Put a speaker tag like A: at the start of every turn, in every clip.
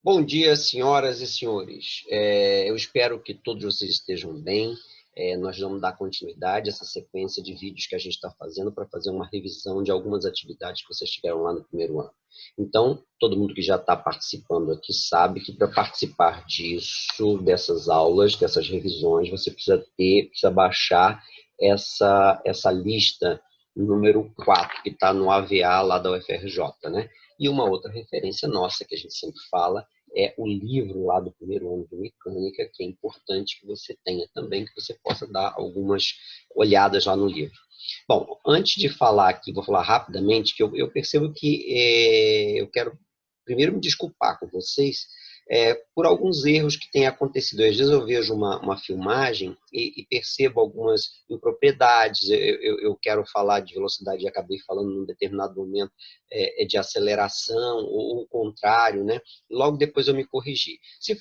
A: Bom dia, senhoras e senhores. Eu espero que todos vocês estejam bem. Nós vamos dar continuidade a essa sequência de vídeos que a gente está fazendo para fazer uma revisão de algumas atividades que vocês tiveram lá no primeiro ano. Então, todo mundo que já está participando aqui sabe que para participar disso, dessas aulas, dessas revisões, você precisa baixar essa lista número 4, que está no AVA lá da UFRJ, né? E uma outra referência nossa, que a gente sempre fala, é o livro lá do primeiro ano de mecânica, que é importante que você tenha também, que você possa dar algumas olhadas lá no livro. Bom, antes de falar aqui, vou falar rapidamente, que eu percebo que eu quero primeiro me desculpar com vocês por alguns erros que têm acontecido. Às vezes eu vejo uma filmagem e percebo algumas impropriedades. Eu quero falar de velocidade e acabei falando num determinado momento de aceleração, ou o contrário, né? Logo depois eu me corrigi. Se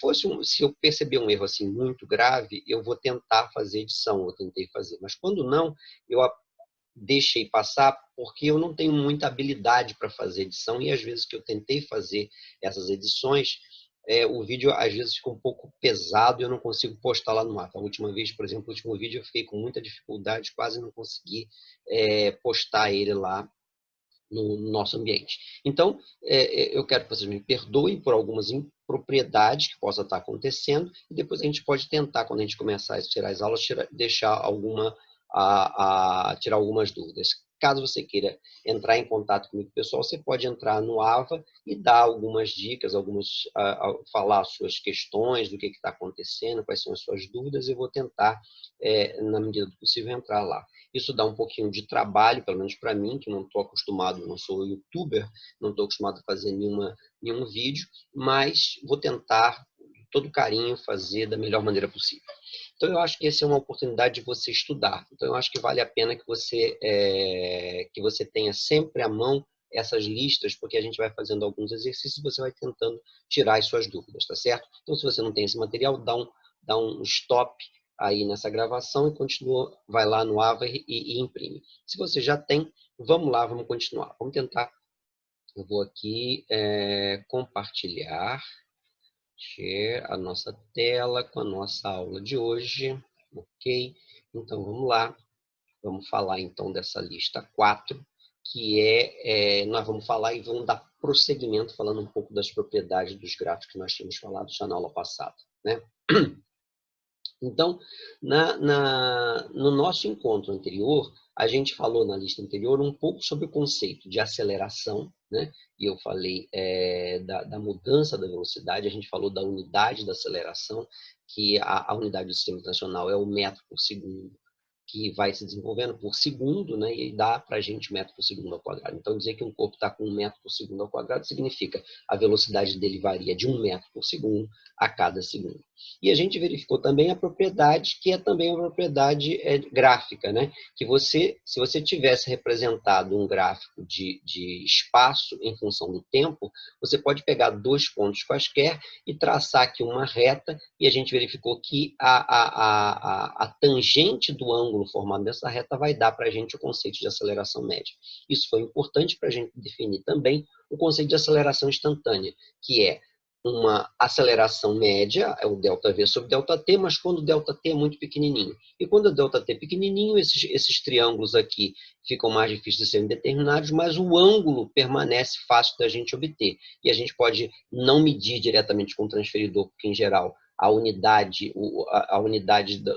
A: eu perceber um erro assim muito grave, eu vou tentar fazer edição, eu tentei fazer. Mas quando não, eu deixei passar porque eu não tenho muita habilidade para fazer edição e às vezes que eu tentei fazer essas edições, o vídeo às vezes fica um pouco pesado e eu não consigo postar lá no ar. A última vez, por exemplo, o último vídeo eu fiquei com muita dificuldade, quase não consegui postar ele lá no nosso ambiente. Então, eu quero que vocês me perdoem por algumas impropriedades que possam estar acontecendo e depois a gente pode tentar, quando a gente começar a tirar as aulas, deixar tirar algumas dúvidas. Caso você queira entrar em contato comigo, pessoal, você pode entrar no AVA e dar algumas dicas, falar as suas questões, do que está acontecendo, quais são as suas dúvidas, e eu vou tentar, na medida do possível, entrar lá. Isso dá um pouquinho de trabalho, pelo menos para mim, que não estou acostumado, não sou youtuber, não estou acostumado a fazer nenhum vídeo, mas vou tentar, com todo carinho, fazer da melhor maneira possível. Então, eu acho que essa é uma oportunidade de você estudar. Então, eu acho que vale a pena que você tenha sempre à mão essas listas, porque a gente vai fazendo alguns exercícios e você vai tentando tirar as suas dúvidas, tá certo? Então, se você não tem esse material, dá um stop aí nessa gravação e continua, vai lá no AVA e imprime. Se você já tem, vamos lá, vamos continuar. Vamos tentar. Eu vou aqui compartilhar, share a nossa tela com a nossa aula de hoje. Ok? Então, vamos lá. Vamos falar, então, dessa lista 4, que nós vamos falar e vamos dar prosseguimento falando um pouco das propriedades dos gráficos que nós tínhamos falado já na aula passada, né? Então, no nosso encontro anterior, a gente falou na lista anterior um pouco sobre o conceito de aceleração, né? E eu falei da mudança da velocidade, a gente falou da unidade da aceleração, que a unidade do Sistema Internacional é o metro por segundo, que vai se desenvolvendo por segundo, né, e dá para a gente metro por segundo ao quadrado. Então, dizer que um corpo está com 1 metro por segundo ao quadrado significa a velocidade dele varia de 1 metro por segundo a cada segundo. E a gente verificou também a propriedade, que é também uma propriedade gráfica, né? Que se você tivesse representado um gráfico de espaço em função do tempo, você pode pegar dois pontos quaisquer e traçar aqui uma reta, e a gente verificou que a tangente do ângulo formado nessa reta vai dar para a gente o conceito de aceleração média. Isso foi importante para a gente definir também o conceito de aceleração instantânea, que é uma aceleração média, é o ΔV sobre ΔT, mas quando o ΔT é muito pequenininho. E quando o ΔT é pequenininho, esses triângulos aqui ficam mais difíceis de serem determinados, mas o ângulo permanece fácil da gente obter. E a gente pode não medir diretamente com o transferidor, porque, em geral, a unidade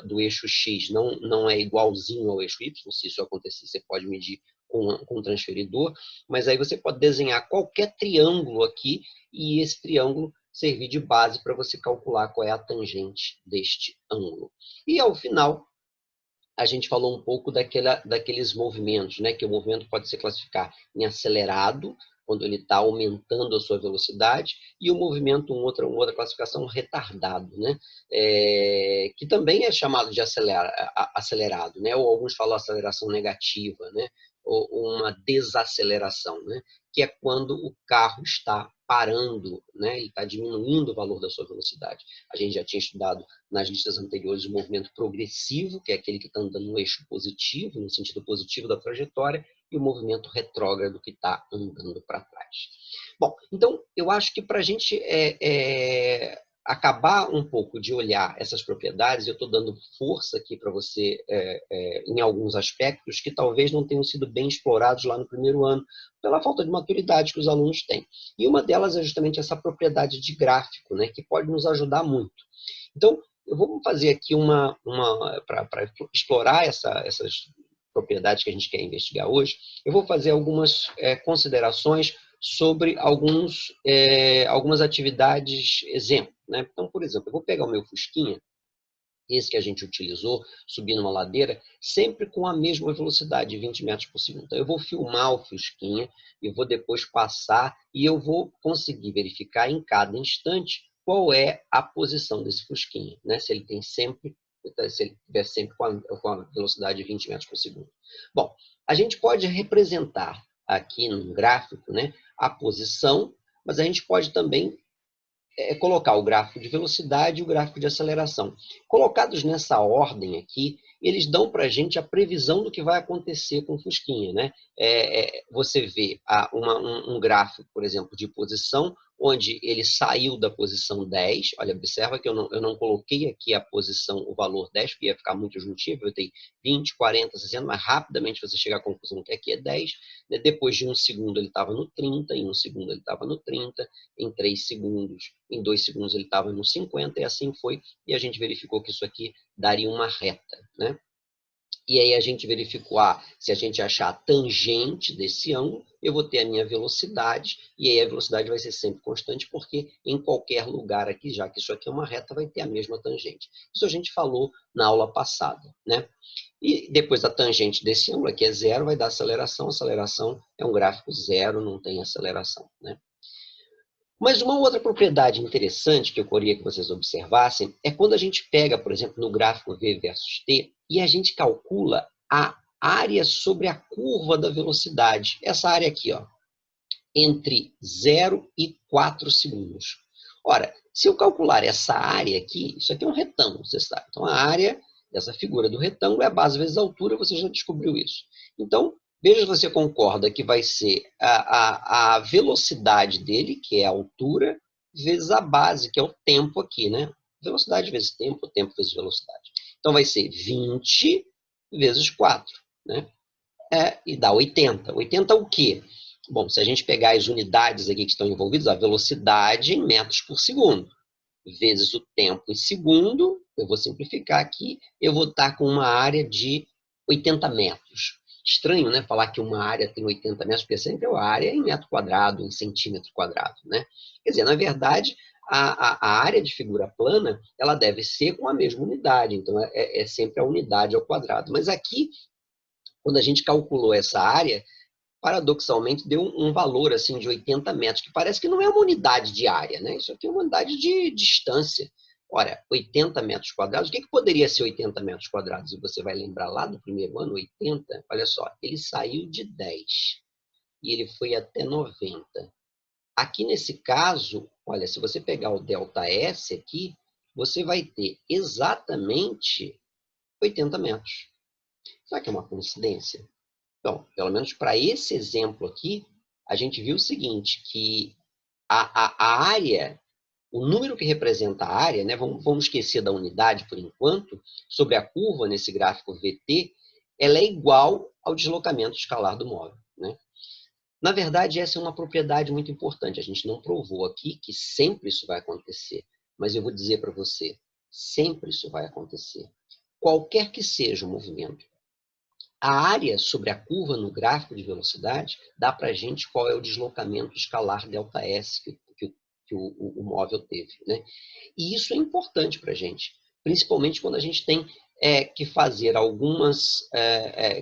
A: do eixo X não é igualzinho ao eixo Y. Se isso acontecer, você pode medir com o transferidor, mas aí você pode desenhar qualquer triângulo aqui e esse triângulo servir de base para você calcular qual é a tangente deste ângulo. E, ao final, a gente falou um pouco daqueles movimentos, né? Que o movimento pode se classificar em acelerado, quando ele está aumentando a sua velocidade, e o movimento, uma outra classificação, retardado, né? Que também é chamado de acelerado, né? Ou alguns falam aceleração negativa, né? Ou uma desaceleração, né? Que é quando o carro está parando, né? Ele está diminuindo o valor da sua velocidade. A gente já tinha estudado nas listas anteriores o movimento progressivo, que é aquele que está andando no eixo positivo, no sentido positivo da trajetória, e o movimento retrógrado, que está andando para trás. Bom, então, eu acho que para a gente acabar um pouco de olhar essas propriedades, eu estou dando força aqui para você em alguns aspectos que talvez não tenham sido bem explorados lá no primeiro ano, pela falta de maturidade que os alunos têm. E uma delas é justamente essa propriedade de gráfico, né, que pode nos ajudar muito. Então, eu vou fazer aqui para explorar essas propriedades que a gente quer investigar hoje, eu vou fazer algumas considerações sobre algumas atividades exemplo, né? Então, por exemplo, eu vou pegar o meu Fusquinha, esse que a gente utilizou, subindo uma ladeira, sempre com a mesma velocidade, 20 metros por segundo. Então, eu vou filmar o Fusquinha, eu vou depois passar e eu vou conseguir verificar em cada instante qual é a posição desse Fusquinha, né? Se ele estiver sempre com a velocidade de 20 metros por segundo. Bom, a gente pode representar aqui no gráfico, né, a posição, mas a gente pode também colocar o gráfico de velocidade e o gráfico de aceleração. Colocados nessa ordem aqui, eles dão para a gente a previsão do que vai acontecer com o Fusquinha, né? Você vê um gráfico, por exemplo, de posição, onde ele saiu da posição 10. Olha, observa que eu não coloquei aqui a posição, o valor 10, porque ia ficar muito juntivo. Eu tenho 20, 40, 60, mas rapidamente você chega à conclusão que aqui é 10. Né? Depois de um segundo ele estava no 30, em um segundo ele estava no 30, em 3 segundos, em 2 segundos ele estava no 50, e assim foi, e a gente verificou que isso aqui daria uma reta, né? E aí a gente verificou, se a gente achar a tangente desse ângulo, eu vou ter a minha velocidade, e aí a velocidade vai ser sempre constante, porque em qualquer lugar aqui, já que isso aqui é uma reta, vai ter a mesma tangente. Isso a gente falou na aula passada, né? E depois da tangente desse ângulo, aqui é zero, vai dar aceleração. Aceleração é um gráfico zero, não tem aceleração, né? Mas uma outra propriedade interessante que eu queria que vocês observassem é quando a gente pega, por exemplo, no gráfico V versus T, e a gente calcula a área sobre a curva da velocidade. Essa área aqui, ó, entre 0 e 4 segundos. Ora, se eu calcular essa área aqui, isso aqui é um retângulo, você sabe. Então, a área dessa figura do retângulo é a base vezes a altura, você já descobriu isso. Então, veja se você concorda que vai ser a velocidade dele, que é a altura, vezes a base, que é o tempo aqui, né? Velocidade vezes tempo vezes velocidade. Então, vai ser 20 vezes 4, né? E dá 80. 80 o quê? Bom, se a gente pegar as unidades aqui que estão envolvidas, a velocidade em metros por segundo, vezes o tempo em segundo, eu vou simplificar aqui, eu vou estar com uma área de 80 metros. Estranho, né? Falar que uma área tem 80 metros, porque sempre é a área em metro quadrado, em centímetro quadrado, né? Quer dizer, na verdade, a área de figura plana, ela deve ser com a mesma unidade, então é sempre a unidade ao quadrado. Mas aqui, quando a gente calculou essa área, paradoxalmente deu um valor assim de 80 metros, que parece que não é uma unidade de área, né? Isso aqui é uma unidade de distância. Ora, 80 metros quadrados, o que poderia ser 80 metros quadrados? E você vai lembrar lá do primeiro ano, 80, olha só, ele saiu de 10 e ele foi até 90. Aqui nesse caso, olha, se você pegar o ΔS aqui, você vai ter exatamente 80 metros. Será que é uma coincidência? Então, pelo menos para esse exemplo aqui, a gente viu o seguinte, que a área, o número que representa a área, né, vamos esquecer da unidade por enquanto, sobre a curva nesse gráfico VT, ela é igual ao deslocamento escalar do móvel, né? Na verdade, essa é uma propriedade muito importante. A gente não provou aqui que sempre isso vai acontecer, mas eu vou dizer para você, sempre isso vai acontecer. Qualquer que seja o movimento, a área sobre a curva no gráfico de velocidade dá para a gente qual é o deslocamento escalar ΔS que o móvel teve, né? E isso é importante para a gente, principalmente quando a gente tem que fazer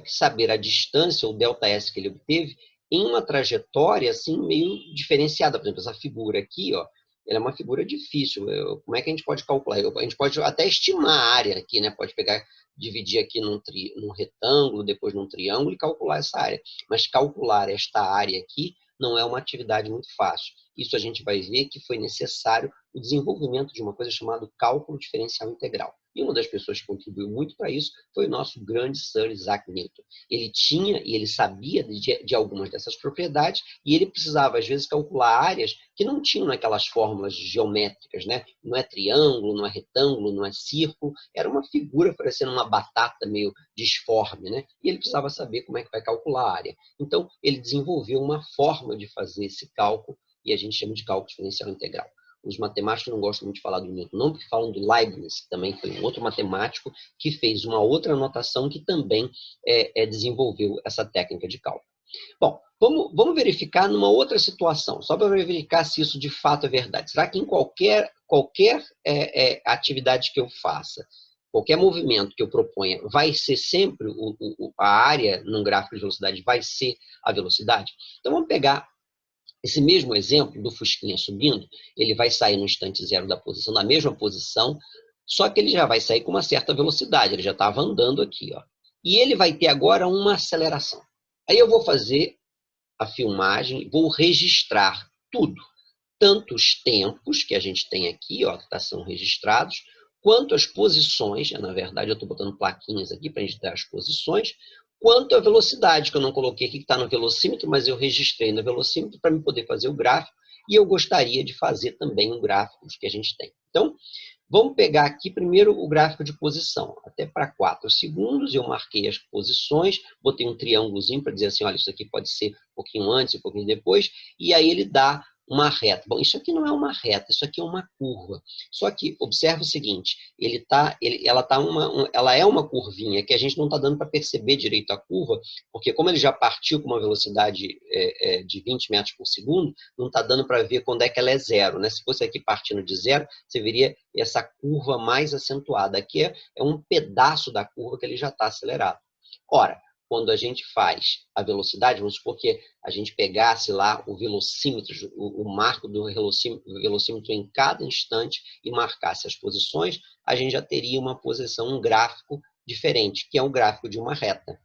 A: saber a distância, o ΔS que ele obteve, em uma trajetória assim, meio diferenciada. Por exemplo, essa figura aqui, ó, ela é uma figura difícil. Como é que a gente pode calcular? A gente pode até estimar a área aqui, né? Pode pegar, dividir aqui num retângulo, depois num triângulo e calcular essa área. Mas calcular esta área aqui não é uma atividade muito fácil. isso a gente vai ver que foi necessário o desenvolvimento de uma coisa chamada cálculo diferencial integral. E uma das pessoas que contribuiu muito para isso foi o nosso grande Sir Isaac Newton. Ele tinha e ele sabia de algumas dessas propriedades e ele precisava, às vezes, calcular áreas que não tinham aquelas fórmulas geométricas, né? Não é triângulo, não é retângulo, não é círculo, era uma figura parecendo uma batata meio disforme, né? E ele precisava saber como é que vai calcular a área. Então, ele desenvolveu uma forma de fazer esse cálculo e a gente chama de cálculo exponencial integral. Os matemáticos não gostam muito de falar do Newton, não, porque falam do Leibniz, que também foi um outro matemático que fez uma outra notação que também desenvolveu essa técnica de cálculo. Bom, vamos verificar numa outra situação, só para verificar se isso de fato é verdade. Será que em qualquer atividade que eu faça, qualquer movimento que eu proponha, vai ser sempre a área num gráfico de velocidade, vai ser a velocidade? Então vamos pegar esse mesmo exemplo do Fusquinha subindo, ele vai sair no instante zero da posição, na mesma posição, só que ele já vai sair com uma certa velocidade, ele já estava andando aqui, ó. E ele vai ter agora uma aceleração. Aí eu vou fazer a filmagem, vou registrar tudo, tanto os tempos que a gente tem aqui, ó, que são registrados, quanto as posições, na verdade eu estou botando plaquinhas aqui para registrar as posições, quanto a velocidade, que eu não coloquei aqui, que está no velocímetro, mas eu registrei no velocímetro para me poder fazer o gráfico, e eu gostaria de fazer também o gráfico que a gente tem. Então, vamos pegar aqui primeiro o gráfico de posição. Até para 4 segundos eu marquei as posições, botei um triângulozinho para dizer assim, olha, isso aqui pode ser um pouquinho antes, um pouquinho depois, e aí ele dá uma reta. Bom, isso aqui não é uma reta, isso aqui é uma curva. Só que, observa o seguinte, ela é uma curvinha que a gente não está dando para perceber direito a curva, porque como ele já partiu com uma velocidade de 20 metros por segundo, não está dando para ver quando é que ela é zero, né? Se fosse aqui partindo de zero, você veria essa curva mais acentuada. Aqui é um pedaço da curva que ele já está acelerado. Ora, quando a gente faz a velocidade, vamos supor que a gente pegasse lá o velocímetro, o marco do velocímetro em cada instante e marcasse as posições, a gente já teria uma posição, um gráfico diferente, que é um gráfico de uma reta.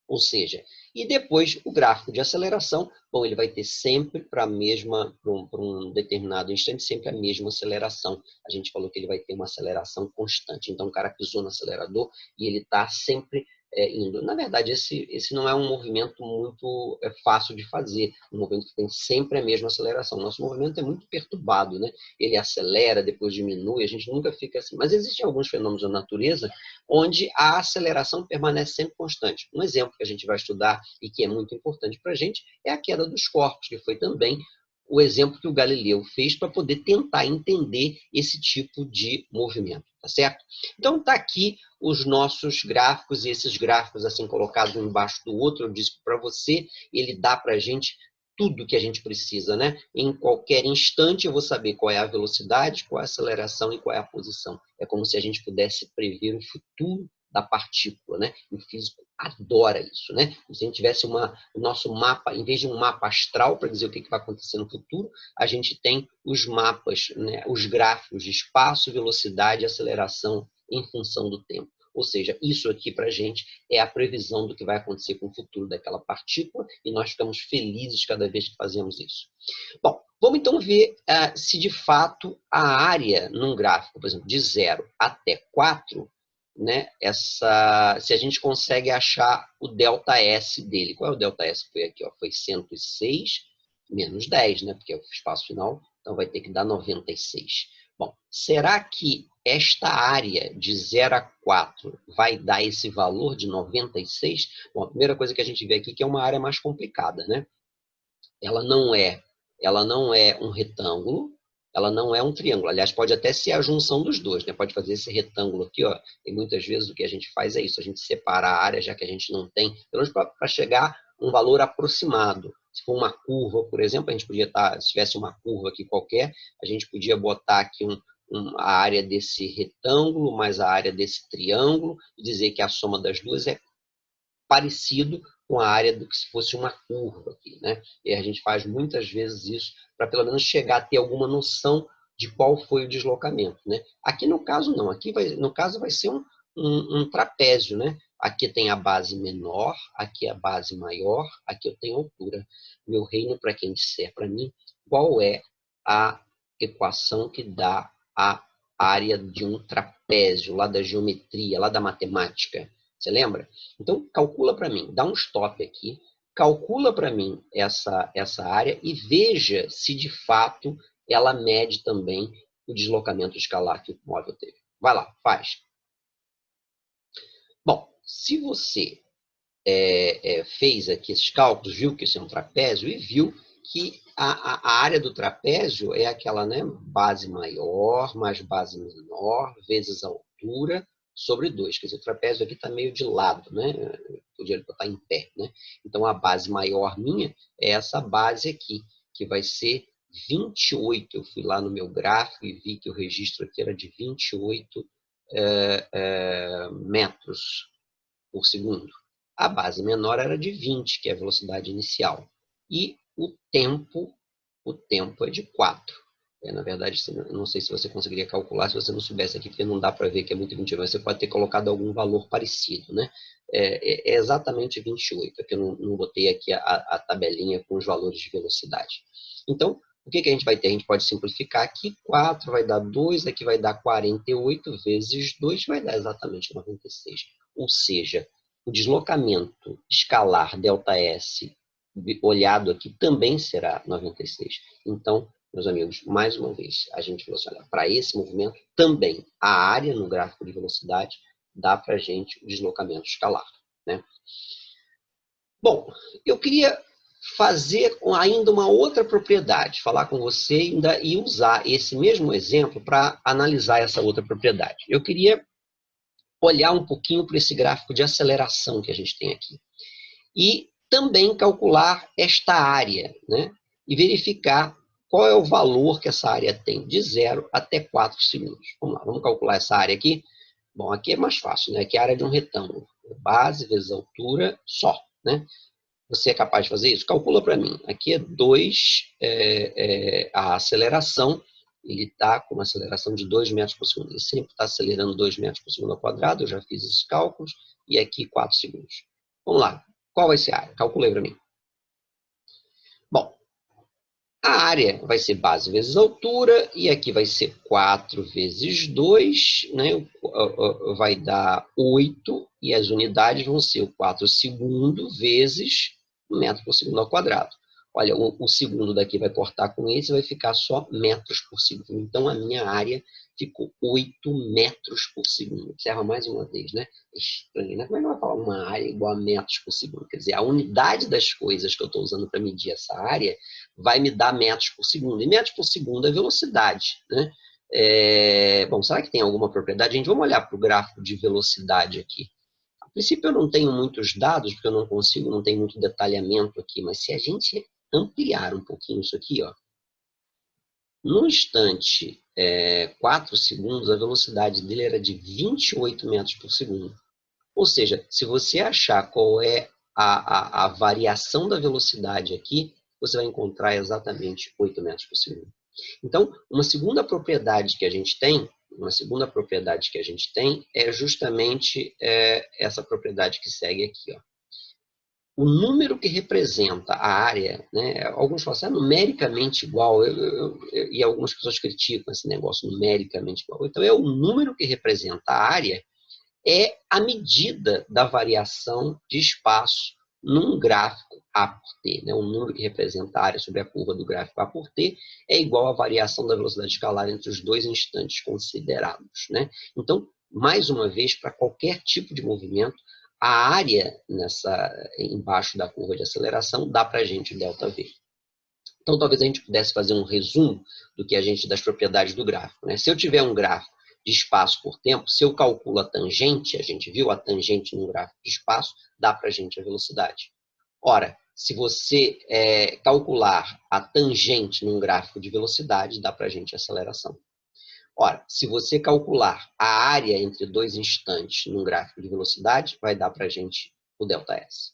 A: Ou seja, e depois o gráfico de aceleração, bom, ele vai ter sempre para um determinado instante, sempre a mesma aceleração. A gente falou que ele vai ter uma aceleração constante. Então, o cara pisou no acelerador e ele está sempre indo. Na verdade, esse não é um movimento muito fácil de fazer, um movimento que tem sempre a mesma aceleração. Nosso movimento é muito perturbado, né? Ele acelera, depois diminui, a gente nunca fica assim. Mas existem alguns fenômenos da natureza onde a aceleração permanece sempre constante. Um exemplo que a gente vai estudar e que é muito importante para a gente é a queda dos corpos, que foi também o exemplo que o Galileu fez para poder tentar entender esse tipo de movimento, tá certo? Então está aqui os nossos gráficos, e esses gráficos assim colocados um embaixo do outro, eu disse para você, ele dá para a gente tudo que a gente precisa, né? Em qualquer instante eu vou saber qual é a velocidade, qual é a aceleração e qual é a posição. É como se a gente pudesse prever o futuro da partícula, né? O físico adora isso, né? Se a gente tivesse o nosso mapa, em vez de um mapa astral para dizer o que vai acontecer no futuro, a gente tem os mapas, né? Os gráficos de espaço, velocidade e aceleração em função do tempo. Ou seja, isso aqui para a gente é a previsão do que vai acontecer com o futuro daquela partícula e nós ficamos felizes cada vez que fazemos isso. Bom, vamos então ver se de fato a área num gráfico, por exemplo, de 0 até 4, né, se a gente consegue achar o ΔS dele. Qual é o ΔS? Foi aqui, ó, foi 106 menos 10, né, porque é o espaço final, então vai ter que dar 96. Bom, será que esta área de 0 a 4 vai dar esse valor de 96? Bom, a primeira coisa que a gente vê aqui é que é uma área mais complicada, né? Ela não é um retângulo, ela não é um triângulo. Aliás, pode até ser a junção dos dois, né? Pode fazer esse retângulo aqui, ó. E muitas vezes o que a gente faz é isso, a gente separa a área, já que a gente não tem, pelo menos para chegar a um valor aproximado. Se for uma curva, por exemplo, a gente podia se tivesse uma curva aqui qualquer, a gente podia botar aqui a área desse retângulo mais a área desse triângulo e dizer que a soma das duas é parecido com a área do que se fosse uma curva aqui, né? E a gente faz muitas vezes isso para pelo menos chegar a ter alguma noção de qual foi o deslocamento, né? Aqui no caso não, no caso vai ser um trapézio, né? Aqui tem a base menor, aqui a base maior, aqui eu tenho altura. Meu reino, para quem disser para mim, qual é a equação que dá a área de um trapézio, lá da geometria, lá da matemática. Você lembra? Então, calcula para mim, dá um stop aqui, calcula para mim essa área e veja se de fato ela mede também o deslocamento escalar que o móvel teve. Vai lá, faz. Bom, se você fez aqui esses cálculos, viu que isso é um trapézio e viu que a área do trapézio é aquela, né, base maior mais base menor vezes a altura sobre 2. Quer dizer, o trapézio aqui está meio de lado, né? Podia botar em pé, né? Então, a base maior minha é essa base aqui, que vai ser 28. Eu fui lá no meu gráfico e vi que o registro aqui era de 28 metros por segundo. A base menor era de 20, que é a velocidade inicial. E o tempo é de 4. Na verdade, não sei se você conseguiria calcular se você não soubesse aqui, porque não dá para ver que é muito 28, mas você pode ter colocado algum valor parecido, né? É exatamente 28, é que eu não botei aqui a tabelinha com os valores de velocidade. Então, o que a gente vai ter? A gente pode simplificar aqui, 4 vai dar 2, aqui vai dar 48 vezes 2, vai dar exatamente 96. Ou seja, o deslocamento escalar ΔS olhado aqui também será 96. Então, meus amigos, mais uma vez, a gente falou assim, olha, para esse movimento também a área no gráfico de velocidade dá para a gente o deslocamento escalar, né? Bom, eu queria fazer ainda uma outra propriedade, falar com você ainda e usar esse mesmo exemplo para analisar essa outra propriedade. Eu queria olhar um pouquinho para esse gráfico de aceleração que a gente tem aqui. E também calcular esta área, né? E verificar qual é o valor que essa área tem, de 0 até 4 segundos. Vamos lá, vamos calcular essa área aqui. Bom, aqui é mais fácil, né? Aqui é a área de um retângulo. Base vezes altura só, né? Você é capaz de fazer isso? Calcula para mim. Aqui é 2, a aceleração, ele está com uma aceleração de 2 metros por segundo. Ele sempre está acelerando 2 metros por segundo ao quadrado, eu já fiz esses cálculos, e aqui 4 segundos. Vamos lá. Qual vai ser a área? Calculei para mim. Bom, a área vai ser base vezes altura, e aqui vai ser 4 vezes 2, né? Vai dar 8, e as unidades vão ser o 4 segundo vezes metro por segundo ao quadrado. Olha, o segundo daqui vai cortar com esse, vai ficar só metros por segundo. Então, a minha área ficou 8 metros por segundo. Observa mais uma vez, né? É estranho, né? Como é que vai falar uma área igual a metros por segundo? Quer dizer, a unidade das coisas que eu estou usando para medir essa área vai me dar metros por segundo. E metros por segundo é velocidade, né? Bom, será que tem alguma propriedade? Gente, vamos olhar para o gráfico de velocidade aqui. A princípio, eu não tenho muitos dados, porque eu não consigo, não tem muito detalhamento aqui, mas se a gente ampliar um pouquinho isso aqui, ó, no instante 4 segundos, a velocidade dele era de 28 metros por segundo. Ou seja, se você achar qual é a variação da velocidade aqui, você vai encontrar exatamente 8 metros por segundo. Então, uma segunda propriedade que a gente tem é justamente essa propriedade que segue aqui, ó. O número que representa a área, né, alguns falam assim, numericamente igual, e algumas pessoas criticam esse negócio numericamente igual. Então, é o número que representa a área, é a medida da variação de espaço num gráfico A por T. Né? O número que representa a área sobre a curva do gráfico A por T é igual à variação da velocidade escalar entre os dois instantes considerados. Né? Então, mais uma vez, para qualquer tipo de movimento, a área embaixo da curva de aceleração dá para a gente ΔV. Então, talvez a gente pudesse fazer um resumo das propriedades do gráfico. Né? Se eu tiver um gráfico de espaço por tempo, se eu calculo a tangente, a gente viu a tangente no gráfico de espaço, dá para a gente a velocidade. Ora, se você calcular a tangente num gráfico de velocidade, dá para a gente a aceleração. Ora, se você calcular a área entre dois instantes num gráfico de velocidade, vai dar para a gente o ΔS.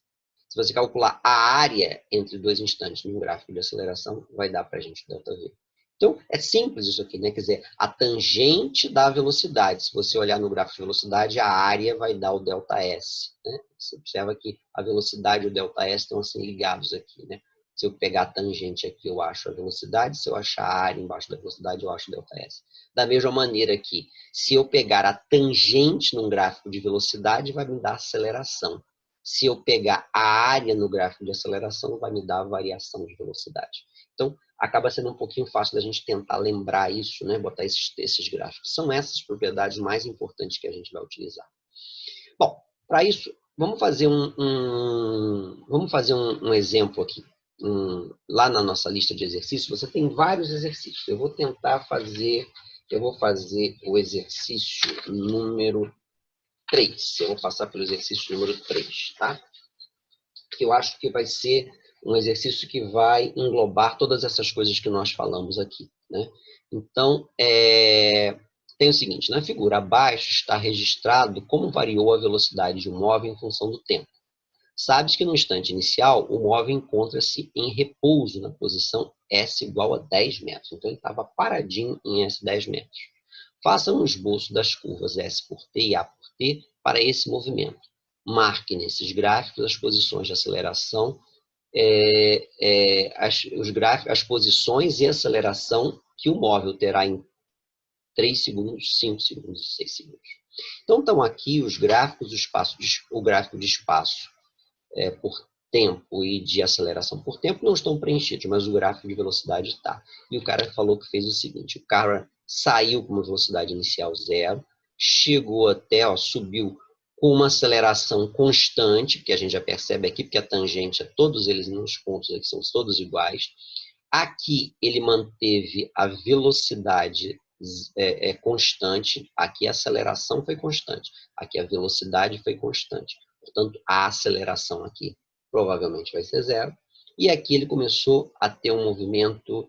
A: Se você calcular a área entre dois instantes num gráfico de aceleração, vai dar para a gente o ΔV. Então, é simples isso aqui, né? Quer dizer, a tangente da velocidade. Se você olhar no gráfico de velocidade, a área vai dar o ΔS. Né? Você observa que a velocidade e o ΔS estão assim ligados aqui, né? Se eu pegar a tangente aqui, eu acho a velocidade. Se eu achar a área embaixo da velocidade, eu acho ΔS. Da mesma maneira aqui, se eu pegar a tangente num gráfico de velocidade, vai me dar aceleração. Se eu pegar a área no gráfico de aceleração, vai me dar a variação de velocidade. Então, acaba sendo um pouquinho fácil da gente tentar lembrar isso, né? Botar esses gráficos. São essas propriedades mais importantes que a gente vai utilizar. Bom, para isso, vamos fazer um exemplo aqui. Lá na nossa lista de exercícios, você tem vários exercícios. Eu vou fazer o exercício número 3. Eu vou passar pelo exercício número 3, tá? Que eu acho que vai ser um exercício que vai englobar todas essas coisas que nós falamos aqui, né? Então, tem o seguinte, na figura abaixo está registrado como variou a velocidade de um móvel em função do tempo. Sabes que no instante inicial, o móvel encontra-se em repouso na posição S igual a 10 metros. Então, ele estava paradinho em S 10 metros. Faça um esboço das curvas S por T e A por T para esse movimento. Marque nesses gráficos as posições de aceleração, as posições e aceleração que o móvel terá em 3 segundos, 5 segundos e 6 segundos. Então, estão aqui os gráficos, o gráfico de espaço por tempo e de aceleração por tempo não estão preenchidos, mas o gráfico de velocidade está. E o cara falou que fez o seguinte, o cara saiu com uma velocidade inicial 0, chegou até, subiu com uma aceleração constante, que a gente já percebe aqui, porque a tangente, todos eles nos pontos aqui são todos iguais. Aqui ele manteve a velocidade constante, aqui a aceleração foi constante, aqui a velocidade foi constante. Portanto, a aceleração aqui provavelmente vai ser 0. E aqui ele começou a ter um movimento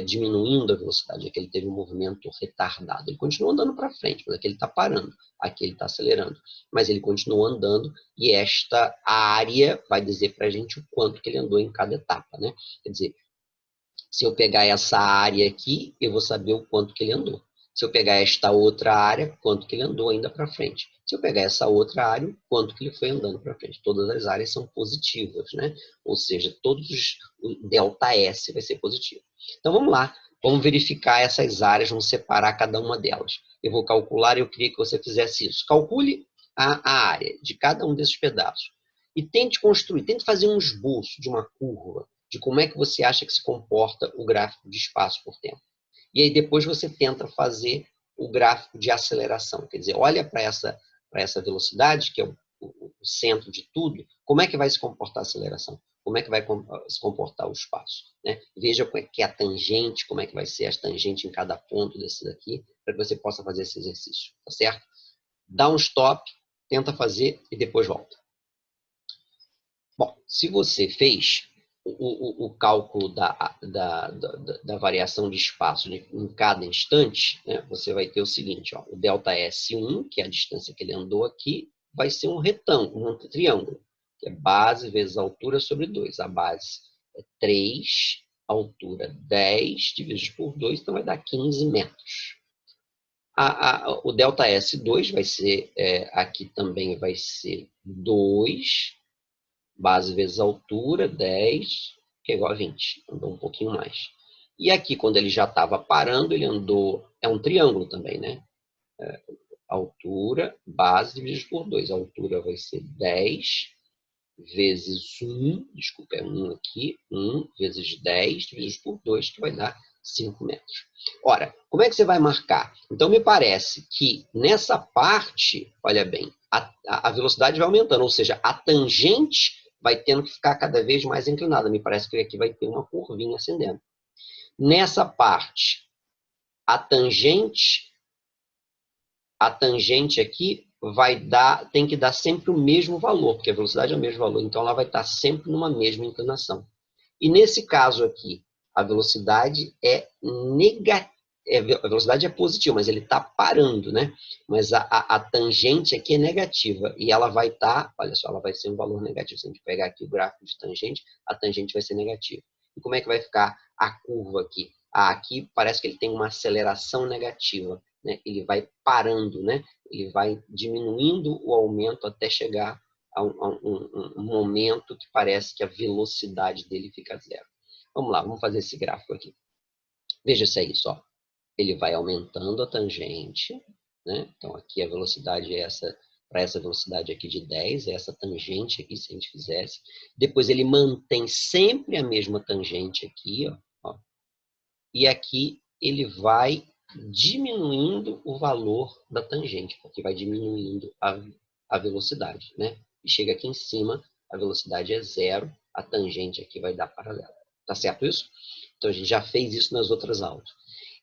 A: diminuindo a velocidade. Aqui ele teve um movimento retardado. Ele continua andando para frente, mas aqui ele está parando. Aqui ele está acelerando. Mas ele continua andando e esta área vai dizer para a gente o quanto que ele andou em cada etapa, né? Quer dizer, se eu pegar essa área aqui, eu vou saber o quanto que ele andou. Se eu pegar esta outra área, quanto que ele andou ainda para frente. Se eu pegar essa outra área, quanto que ele foi andando para frente. Todas as áreas são positivas, né? Ou seja, o ΔS vai ser positivo. Então, vamos lá. Vamos verificar essas áreas, vamos separar cada uma delas. Eu vou calcular, eu queria que você fizesse isso. Calcule a área de cada um desses pedaços. E tente construir, tente fazer um esboço de uma curva, de como é que você acha que se comporta o gráfico de espaço por tempo. E aí depois você tenta fazer o gráfico de aceleração. Quer dizer, olha para essa velocidade, que é o centro de tudo, como é que vai se comportar a aceleração? Como é que vai se comportar o espaço? Né? Veja que é a tangente, como é que vai ser a tangente em cada ponto desses aqui, para que você possa fazer esse exercício, tá certo? Dá um stop, tenta fazer e depois volta. Bom, se você fez o cálculo da variação de espaço em cada instante, né, você vai ter o seguinte, o ΔS1, que é a distância que ele andou aqui, vai ser um retângulo, um triângulo, que é base vezes altura sobre 2. A base é 3, a altura 10, dividido por 2, então vai dar 15 metros. O ΔS2 vai ser, aqui também vai ser 2, base vezes altura, 10, que é igual a 20. Andou um pouquinho mais. E aqui, quando ele já estava parando, ele andou... É um triângulo também, né? Altura, base dividido por 2. A altura vai ser 10 vezes 1, desculpa, é 1 aqui, 1 vezes 10 dividido por 2, que vai dar 5 metros. Ora, como é que você vai marcar? Então, me parece que nessa parte, olha bem, a velocidade vai aumentando, ou seja, a tangente vai tendo que ficar cada vez mais inclinada. Me parece que aqui vai ter uma curvinha ascendendo. Nessa parte, a tangente aqui tem que dar sempre o mesmo valor, porque a velocidade é o mesmo valor, então ela vai estar sempre numa mesma inclinação. E nesse caso aqui, a velocidade é negativa. A velocidade é positiva, mas ele está parando, né? Mas a tangente aqui é negativa e ela vai estar, olha só, ela vai ser um valor negativo. Se a gente pegar aqui o gráfico de tangente, a tangente vai ser negativa. E como é que vai ficar a curva aqui? Aqui parece que ele tem uma aceleração negativa, né? Ele vai parando, né? Ele vai diminuindo o aumento até chegar um momento que parece que a velocidade dele fica zero. Vamos lá, vamos fazer esse gráfico aqui. Veja se é isso, ó. Ele vai aumentando a tangente, né? Então, aqui a velocidade é essa, para essa velocidade aqui de 10, é essa tangente aqui, se a gente fizesse. Depois ele mantém sempre a mesma tangente aqui, ó. E aqui ele vai diminuindo o valor da tangente, porque vai diminuindo a velocidade, né? E chega aqui em cima, a velocidade é zero, a tangente aqui vai dar paralela. Tá certo isso? Então, a gente já fez isso nas outras aulas.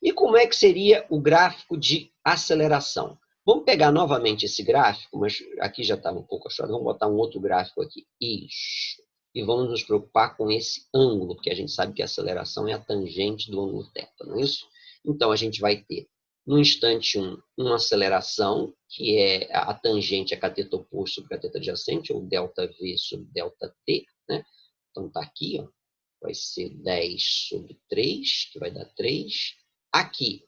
A: E como é que seria o gráfico de aceleração? Vamos pegar novamente esse gráfico, mas aqui já está um pouco achado. Vamos botar um outro gráfico aqui. Isso. E vamos nos preocupar com esse ângulo, porque a gente sabe que a aceleração é a tangente do ângulo θ, não é isso? Então, a gente vai ter, no instante 1, uma aceleração, que é a tangente a cateto oposto sobre cateto adjacente, ou ΔV sobre ΔT, né? Então, está aqui, ó. Vai ser 10 sobre 3, que vai dar 3. Aqui,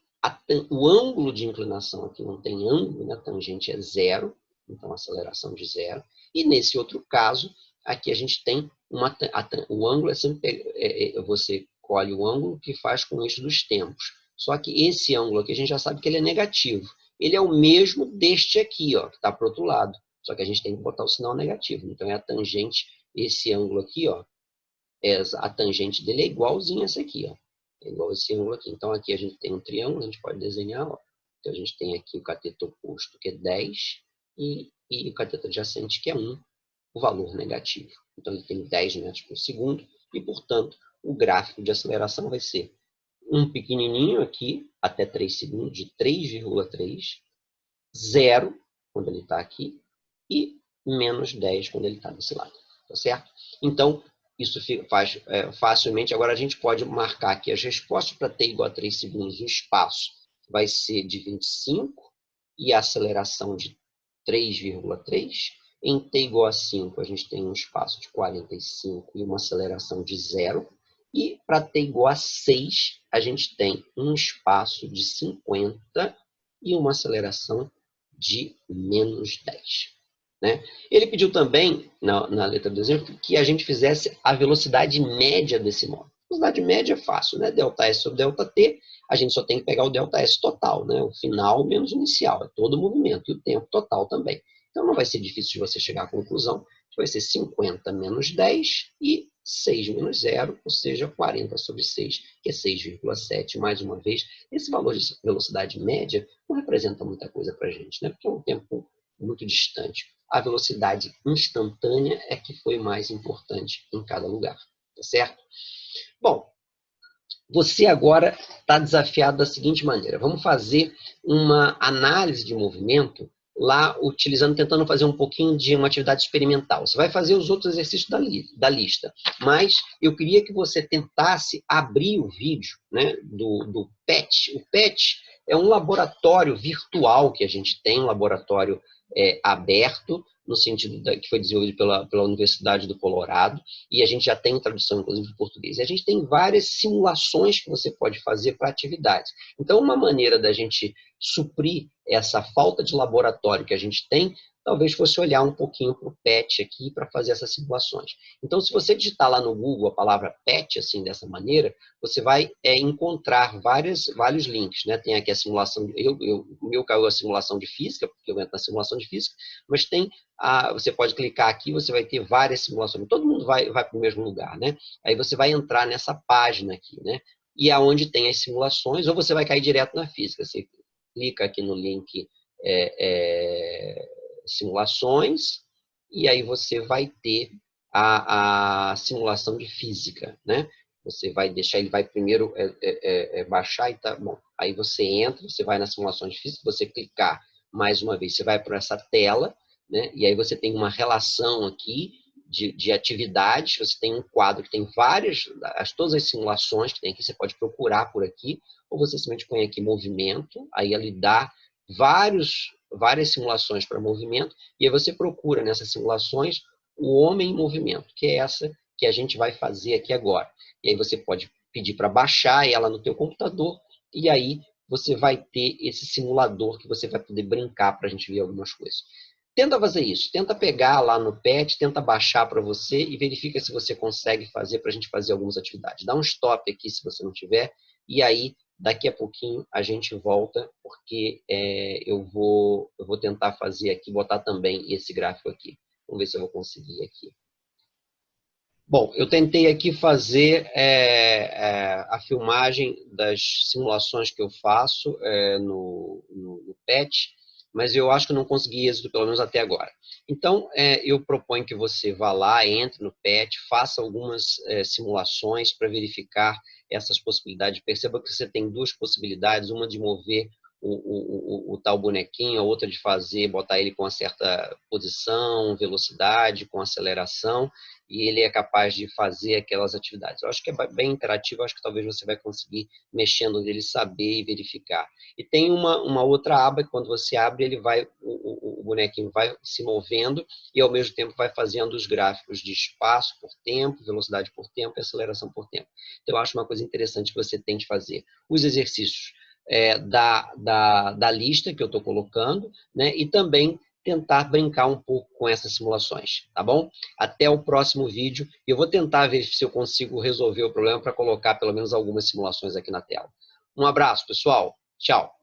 A: o ângulo de inclinação aqui não tem ângulo, né? A tangente é zero, então aceleração de zero. E nesse outro caso, aqui a gente tem o ângulo é sempre, você colhe o ângulo que faz com o eixo dos tempos. Só que esse ângulo aqui a gente já sabe que ele é negativo. Ele é o mesmo deste aqui, ó, que está para o outro lado. Só que a gente tem que botar o sinal negativo. Então é a tangente, esse ângulo aqui, ó, a tangente dele é igualzinha a essa aqui, ó. É igual esse ângulo aqui. Então, aqui a gente tem um triângulo, a gente pode desenhar, ó. Então, a gente tem aqui o cateto oposto, que é 10, e o cateto adjacente, que é 1, o valor negativo. Então, ele tem 10 metros por segundo, e, portanto, o gráfico de aceleração vai ser um pequenininho aqui, até 3 segundos, de 3,3, 0, quando ele está aqui, e menos 10 quando ele está desse lado. Tá certo? Então, isso faz facilmente. Agora, a gente pode marcar aqui as respostas para t igual a 3 segundos. O espaço vai ser de 25 e a aceleração de 3,3. Em t igual a 5, a gente tem um espaço de 45 e uma aceleração de 0. E para t igual a 6, a gente tem um espaço de 50 e uma aceleração de menos 10. Né? Ele pediu também, na letra do exemplo, que a gente fizesse a velocidade média desse módulo. A velocidade média é fácil, né? ΔS sobre ΔT, a gente só tem que pegar o ΔS total, né? O final menos o inicial, é todo o movimento, e o tempo total também. Então não vai ser difícil de você chegar à conclusão, vai ser 50 menos 10 e 6 menos 0, ou seja, 40 sobre 6, que é 6,7. Mais uma vez, esse valor de velocidade média não representa muita coisa para a gente, né? Porque é um tempo muito distante. A velocidade instantânea é que foi mais importante em cada lugar, tá certo? Bom, você agora está desafiado da seguinte maneira. Vamos fazer uma análise de movimento lá, tentando fazer um pouquinho de uma atividade experimental. Você vai fazer os outros exercícios da lista, mas eu queria que você tentasse abrir o vídeo, né, do PET. O PET é um laboratório virtual que a gente tem, um laboratório aberto, no sentido que foi desenvolvido pela Universidade do Colorado, e a gente já tem tradução, inclusive, de português. E a gente tem várias simulações que você pode fazer para atividades. Então, uma maneira da gente suprir essa falta de laboratório que a gente tem, talvez fosse olhar um pouquinho para o PET aqui para fazer essas simulações. Então, se você digitar lá no Google a palavra PET, assim, dessa maneira, você vai encontrar vários links, né? Tem aqui a simulação, o meu caiu a simulação de física, porque eu entro na simulação de física, mas tem você pode clicar aqui, você vai ter várias simulações. Todo mundo vai para o mesmo lugar, né? Aí você vai entrar nessa página aqui, né? E aonde tem as simulações, ou você vai cair direto na física. Você clica aqui no link simulações, e aí você vai ter a simulação de física, né? Você vai deixar, ele vai primeiro baixar e tá bom. Aí você entra, você vai na simulação de física, você clicar mais uma vez, você vai para essa tela, né? E aí você tem uma relação aqui de atividades, você tem um quadro que tem todas as simulações que tem aqui, você pode procurar por aqui, ou você simplesmente põe aqui movimento, aí ele dá várias simulações para movimento, e aí você procura nessas simulações o homem em movimento, que é essa que a gente vai fazer aqui agora. E aí você pode pedir para baixar ela no teu computador, e aí você vai ter esse simulador que você vai poder brincar para a gente ver algumas coisas. tenta fazer isso. Tenta pegar lá no PET, tenta baixar para você e verifica se você consegue fazer para a gente fazer algumas atividades. Dá um stop aqui se você não tiver, e aí daqui a pouquinho a gente volta, porque eu vou tentar fazer aqui, botar também esse gráfico aqui. Vamos ver se eu vou conseguir aqui. Bom, eu tentei aqui fazer a filmagem das simulações que eu faço no PET, mas eu acho que não consegui êxito, pelo menos até agora. Então, eu proponho que você vá lá, entre no PET, faça algumas simulações para verificar essas possibilidades. Perceba que você tem duas possibilidades, uma de mover o tal bonequinho, a outra de botar ele com uma certa posição, velocidade, com aceleração, e ele é capaz de fazer aquelas atividades. Eu acho que é bem interativo, acho que talvez você vai conseguir, mexendo nele, saber e verificar. E tem uma outra aba que quando você abre, ele vai, o bonequinho vai se movendo e ao mesmo tempo vai fazendo os gráficos de espaço por tempo, velocidade por tempo e aceleração por tempo. Então eu acho uma coisa interessante que você tem de fazer. Os exercícios da lista que eu estou colocando, né? E também tentar brincar um pouco com essas simulações, tá bom? Até o próximo vídeo. Eu vou tentar ver se eu consigo resolver o problema para colocar pelo menos algumas simulações aqui na tela. Um abraço, pessoal. Tchau.